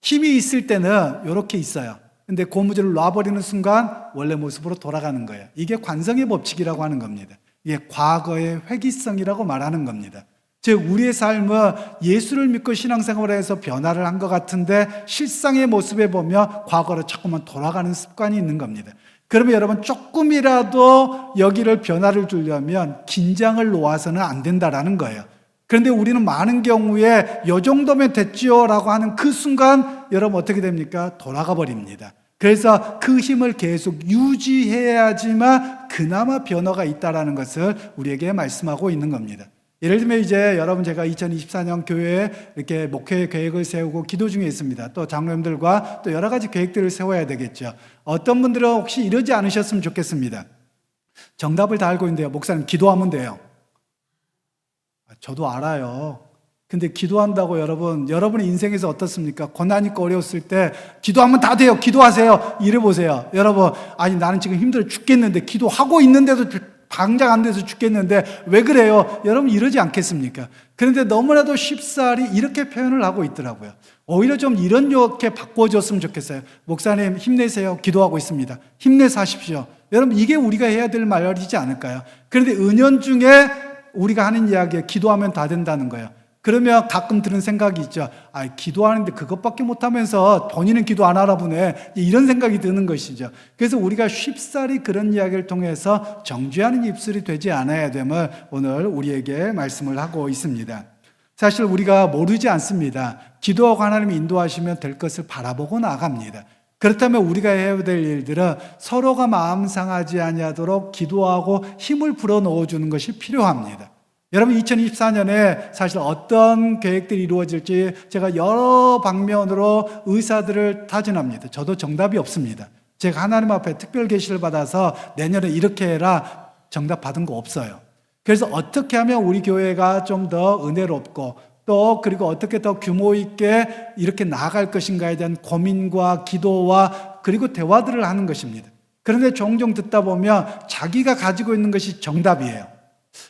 힘이 있을 때는 이렇게 있어요. 근데 고무줄을 놔버리는 순간 원래 모습으로 돌아가는 거예요. 이게 관성의 법칙이라고 하는 겁니다. 이게 과거의 회귀성이라고 말하는 겁니다. 즉 우리의 삶은 예수를 믿고 신앙생활을 해서 변화를 한 것 같은데 실상의 모습에 보면 과거로 자꾸만 돌아가는 습관이 있는 겁니다. 그러면 여러분, 조금이라도 여기를 변화를 주려면 긴장을 놓아서는 안 된다라는 거예요. 그런데 우리는 많은 경우에 요 정도면 됐지요 라고 하는 그 순간 여러분 어떻게 됩니까? 돌아가 버립니다. 그래서 그 힘을 계속 유지해야지만 그나마 변화가 있다라는 것을 우리에게 말씀하고 있는 겁니다. 예를 들면 이제 여러분, 제가 2024년 교회에 이렇게 목회 계획을 세우고 기도 중에 있습니다. 또 장로님들과 또 여러 가지 계획들을 세워야 되겠죠. 어떤 분들은 혹시 이러지 않으셨으면 좋겠습니다. 정답을 다 알고 있는데요. 목사님, 기도하면 돼요. 저도 알아요. 근데 기도한다고 여러분의 인생에서 어떻습니까? 고난이 있고 어려웠을 때 기도하면 다 돼요. 기도하세요. 이래 보세요. 여러분, 아니 나는 지금 힘들어 죽겠는데 기도하고 있는데도 당장 안 돼서 죽겠는데 왜 그래요? 여러분 이러지 않겠습니까? 그런데 너무나도 쉽사리 이렇게 표현을 하고 있더라고요. 오히려 좀 이렇게 바꿔줬으면 좋겠어요. 목사님 힘내세요. 기도하고 있습니다. 힘내서 하십시오. 여러분 이게 우리가 해야 될 말이지 않을까요? 그런데 은연중에 우리가 하는 이야기에 기도하면 다 된다는 거예요. 그러면 가끔 드는 생각이 있죠. 기도하는데 그것밖에 못하면서 본인은 기도 안 하나 보네. 이런 생각이 드는 것이죠. 그래서 우리가 쉽사리 그런 이야기를 통해서 정죄하는 입술이 되지 않아야 됨을 오늘 우리에게 말씀을 하고 있습니다. 사실 우리가 모르지 않습니다. 기도하고 하나님이 인도하시면 될 것을 바라보고 나갑니다. 그렇다면 우리가 해야 될 일들은 서로가 마음 상하지 아니하도록 기도하고 힘을 불어넣어 주는 것이 필요합니다. 여러분 2024년에 사실 어떤 계획들이 이루어질지 제가 여러 방면으로 의사들을 타진합니다. 저도 정답이 없습니다. 제가 하나님 앞에 특별 계시를 받아서 내년에 이렇게 해라 정답 받은 거 없어요. 그래서 어떻게 하면 우리 교회가 좀 더 은혜롭고 또 그리고 어떻게 더 규모 있게 이렇게 나아갈 것인가에 대한 고민과 기도와 그리고 대화들을 하는 것입니다. 그런데 종종 듣다 보면 자기가 가지고 있는 것이 정답이에요.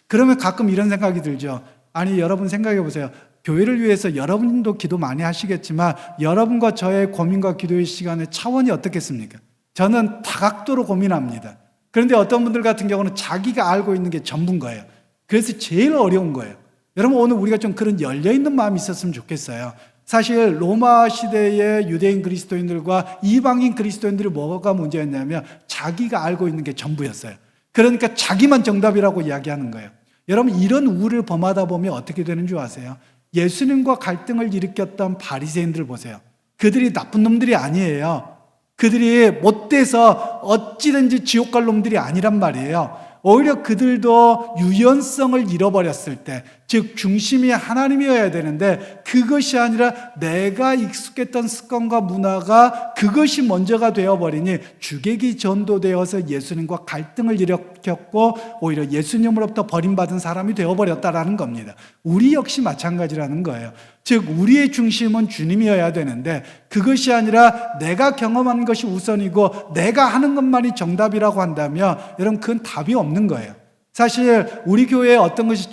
그러면 가끔 이런 생각이 들죠. 아니 여러분 생각해 보세요. 교회를 위해서 여러분도 기도 많이 하시겠지만 여러분과 저의 고민과 기도의 시간의 차원이 어떻겠습니까? 저는 다각도로 고민합니다. 그런데 어떤 분들 같은 경우는 자기가 알고 있는 게 전부인 거예요. 그래서 제일 어려운 거예요. 여러분 오늘 우리가 좀 그런 열려있는 마음이 있었으면 좋겠어요. 사실 로마 시대의 유대인 그리스도인들과 이방인 그리스도인들이 뭐가 문제였냐면 자기가 알고 있는 게 전부였어요. 그러니까 자기만 정답이라고 이야기하는 거예요. 여러분 이런 우를 범하다 보면 어떻게 되는 줄 아세요? 예수님과 갈등을 일으켰던 바리새인들 보세요. 그들이 나쁜 놈들이 아니에요. 그들이 못돼서 어찌든지 지옥 갈 놈들이 아니란 말이에요. 오히려 그들도 유연성을 잃어버렸을 때, 즉 중심이 하나님이어야 되는데 그것이 아니라 내가 익숙했던 습관과 문화가 그것이 먼저가 되어버리니 주객이 전도되어서 예수님과 갈등을 일으켰고 오히려 예수님으로부터 버림받은 사람이 되어버렸다라는 겁니다. 우리 역시 마찬가지라는 거예요. 즉 우리의 중심은 주님이어야 되는데 그것이 아니라 내가 경험한 것이 우선이고 내가 하는 것만이 정답이라고 한다면 여러분 그건 답이 없는 거예요. 사실 우리 교회에 어떤 것이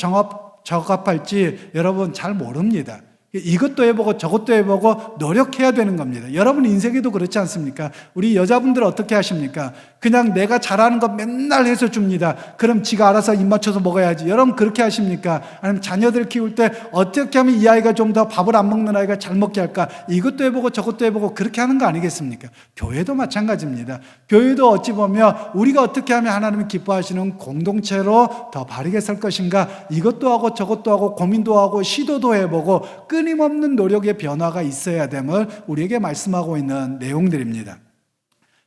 적합할지 여러분 잘 모릅니다. 이것도 해보고 저것도 해보고 노력해야 되는 겁니다. 여러분 인생에도 그렇지 않습니까? 우리 여자분들은 어떻게 하십니까? 그냥 내가 잘하는 거 맨날 해서 줍니다. 그럼 지가 알아서 입 맞춰서 먹어야지. 여러분 그렇게 하십니까? 아니면 자녀들 키울 때 어떻게 하면 이 아이가 좀 더 밥을 안 먹는 아이가 잘 먹게 할까? 이것도 해보고 저것도 해보고 그렇게 하는 거 아니겠습니까? 교회도 마찬가지입니다. 교회도 어찌 보면 우리가 어떻게 하면 하나님이 기뻐하시는 공동체로 더 바르게 살 것인가? 이것도 하고 저것도 하고 고민도 하고 시도도 해보고 끊임없는 노력의 변화가 있어야 됨을 우리에게 말씀하고 있는 내용들입니다.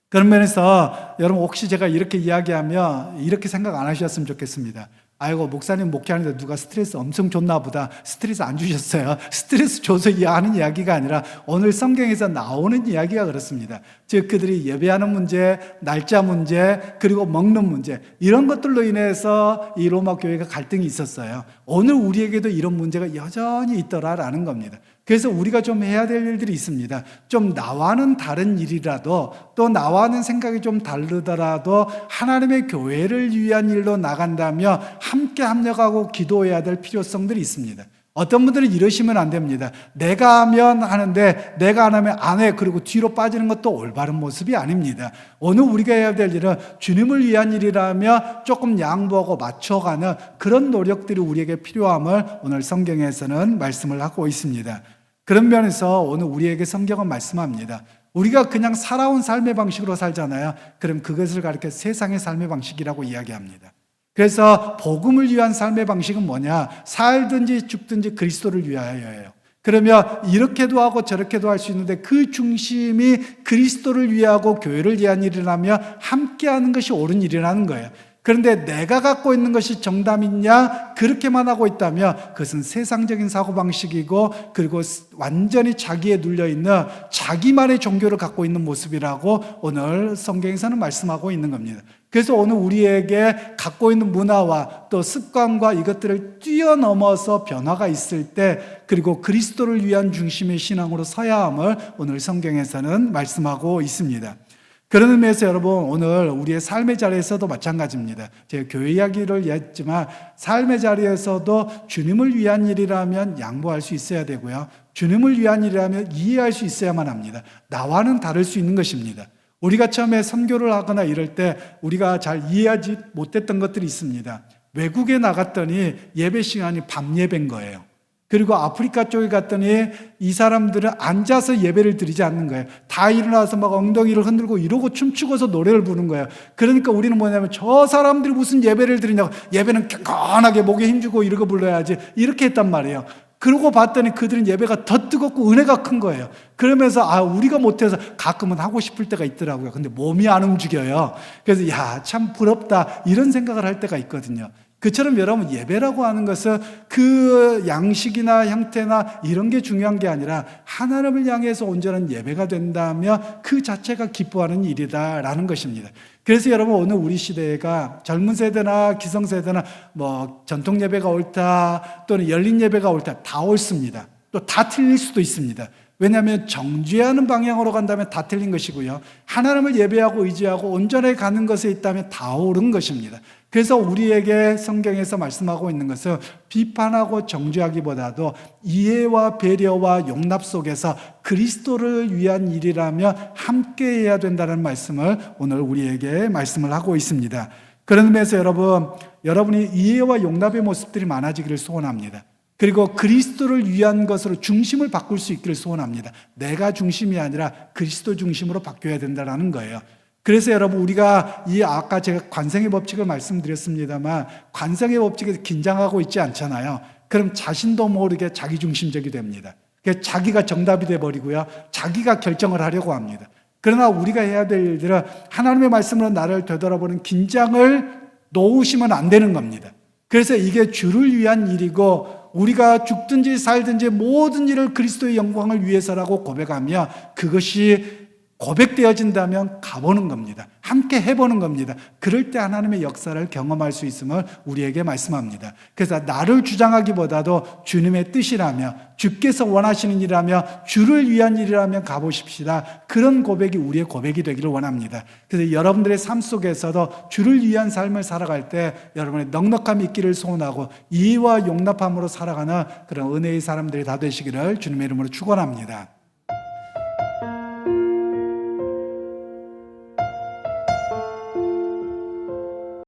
그런 면에서 여러분 혹시 제가 이렇게 이야기하면 이렇게 생각 안 하셨으면 좋겠습니다. 아이고 목사님 목회하는데 누가 스트레스 엄청 줬나 보다. 스트레스 안 주셨어요. 스트레스 줘서 하는 이야기가 아니라 오늘 성경에서 나오는 이야기가 그렇습니다. 즉 그들이 예배하는 문제, 날짜 문제, 그리고 먹는 문제 이런 것들로 인해서 이 로마 교회가 갈등이 있었어요. 오늘 우리에게도 이런 문제가 여전히 있더라라는 겁니다. 그래서 우리가 좀 해야 될 일들이 있습니다. 좀 나와는 다른 일이라도 또 나와는 생각이 좀 다르더라도 하나님의 교회를 위한 일로 나간다면 함께 합력하고 기도해야 될 필요성들이 있습니다. 어떤 분들은 이러시면 안 됩니다. 내가 하면 하는데 내가 안 하면 안 해. 그리고 뒤로 빠지는 것도 올바른 모습이 아닙니다. 오늘 우리가 해야 될 일은 주님을 위한 일이라면 조금 양보하고 맞춰가는 그런 노력들이 우리에게 필요함을 오늘 성경에서는 말씀을 하고 있습니다. 그런 면에서 오늘 우리에게 성경은 말씀합니다. 우리가 그냥 살아온 삶의 방식으로 살잖아요. 그럼 그것을 가리켜 세상의 삶의 방식이라고 이야기합니다. 그래서 복음을 위한 삶의 방식은 뭐냐? 살든지 죽든지 그리스도를 위하여예요. 그러면 이렇게도 하고 저렇게도 할 수 있는데 그 중심이 그리스도를 위하고 교회를 위한 일이라면 함께하는 것이 옳은 일이라는 거예요. 그런데 내가 갖고 있는 것이 정답이냐 그렇게만 하고 있다면 그것은 세상적인 사고방식이고, 그리고 완전히 자기에 눌려있는 자기만의 종교를 갖고 있는 모습이라고 오늘 성경에서는 말씀하고 있는 겁니다. 그래서 오늘 우리에게 갖고 있는 문화와 또 습관과 이것들을 뛰어넘어서 변화가 있을 때, 그리고 그리스도를 위한 중심의 신앙으로 서야 함을 오늘 성경에서는 말씀하고 있습니다. 그런 의미에서 여러분, 오늘 우리의 삶의 자리에서도 마찬가지입니다. 제가 교회 이야기를 했지만 삶의 자리에서도 주님을 위한 일이라면 양보할 수 있어야 되고요, 주님을 위한 일이라면 이해할 수 있어야만 합니다. 나와는 다를 수 있는 것입니다. 우리가 처음에 선교를 하거나 이럴 때 우리가 잘 이해하지 못했던 것들이 있습니다. 외국에 나갔더니 예배 시간이 밤 예배인 거예요. 그리고 아프리카 쪽에 갔더니 이 사람들은 앉아서 예배를 드리지 않는 거예요. 다 일어나서 막 엉덩이를 흔들고 이러고 춤추고서 노래를 부르는 거예요. 그러니까 우리는 뭐냐면 저 사람들이 무슨 예배를 드리냐고, 예배는 경건하게 목에 힘주고 이러고 불러야지, 이렇게 했단 말이에요. 그러고 봤더니 그들은 예배가 더 뜨겁고 은혜가 큰 거예요. 그러면서 우리가 못해서 가끔은 하고 싶을 때가 있더라고요. 근데 몸이 안 움직여요. 그래서 참 부럽다 이런 생각을 할 때가 있거든요. 그처럼 여러분, 예배라고 하는 것은 그 양식이나 형태나 이런 게 중요한 게 아니라 하나님을 향해서 온전한 예배가 된다면 그 자체가 기뻐하는 일이다라는 것입니다. 그래서 여러분, 오늘 우리 시대가 젊은 세대나 기성세대나 뭐 전통 예배가 옳다 또는 열린 예배가 옳다 다 옳습니다. 또 다 틀릴 수도 있습니다. 왜냐하면 정죄하는 방향으로 간다면 다 틀린 것이고요, 하나님을 예배하고 의지하고 온전하게 가는 것에 있다면 다 옳은 것입니다. 그래서 우리에게 성경에서 말씀하고 있는 것은 비판하고 정죄하기보다도 이해와 배려와 용납 속에서 그리스도를 위한 일이라면 함께 해야 된다는 말씀을 오늘 우리에게 말씀을 하고 있습니다. 그런 의미에서 여러분이 이해와 용납의 모습들이 많아지기를 소원합니다. 그리고 그리스도를 위한 것으로 중심을 바꿀 수 있기를 소원합니다. 내가 중심이 아니라 그리스도 중심으로 바뀌어야 된다는 거예요. 그래서 여러분, 우리가 아까 제가 관성의 법칙을 말씀드렸습니다만, 관성의 법칙에서 긴장하고 있지 않잖아요. 그럼 자신도 모르게 자기중심적이 됩니다. 자기가 정답이 돼버리고요, 자기가 결정을 하려고 합니다. 그러나 우리가 해야 될 일들은 하나님의 말씀으로 나를 되돌아보는 긴장을 놓으시면 안 되는 겁니다. 그래서 이게 주를 위한 일이고, 우리가 죽든지 살든지 모든 일을 그리스도의 영광을 위해서라고 고백하며 그것이 고백되어진다면 가보는 겁니다. 함께 해보는 겁니다. 그럴 때 하나님의 역사를 경험할 수 있음을 우리에게 말씀합니다. 그래서 나를 주장하기보다도 주님의 뜻이라며, 주께서 원하시는 일이라며, 주를 위한 일이라면 가보십시다. 그런 고백이 우리의 고백이 되기를 원합니다. 그래서 여러분들의 삶 속에서도 주를 위한 삶을 살아갈 때 여러분의 넉넉함이 있기를 소원하고 이해와 용납함으로 살아가는 그런 은혜의 사람들이 다 되시기를 주님의 이름으로 축원합니다.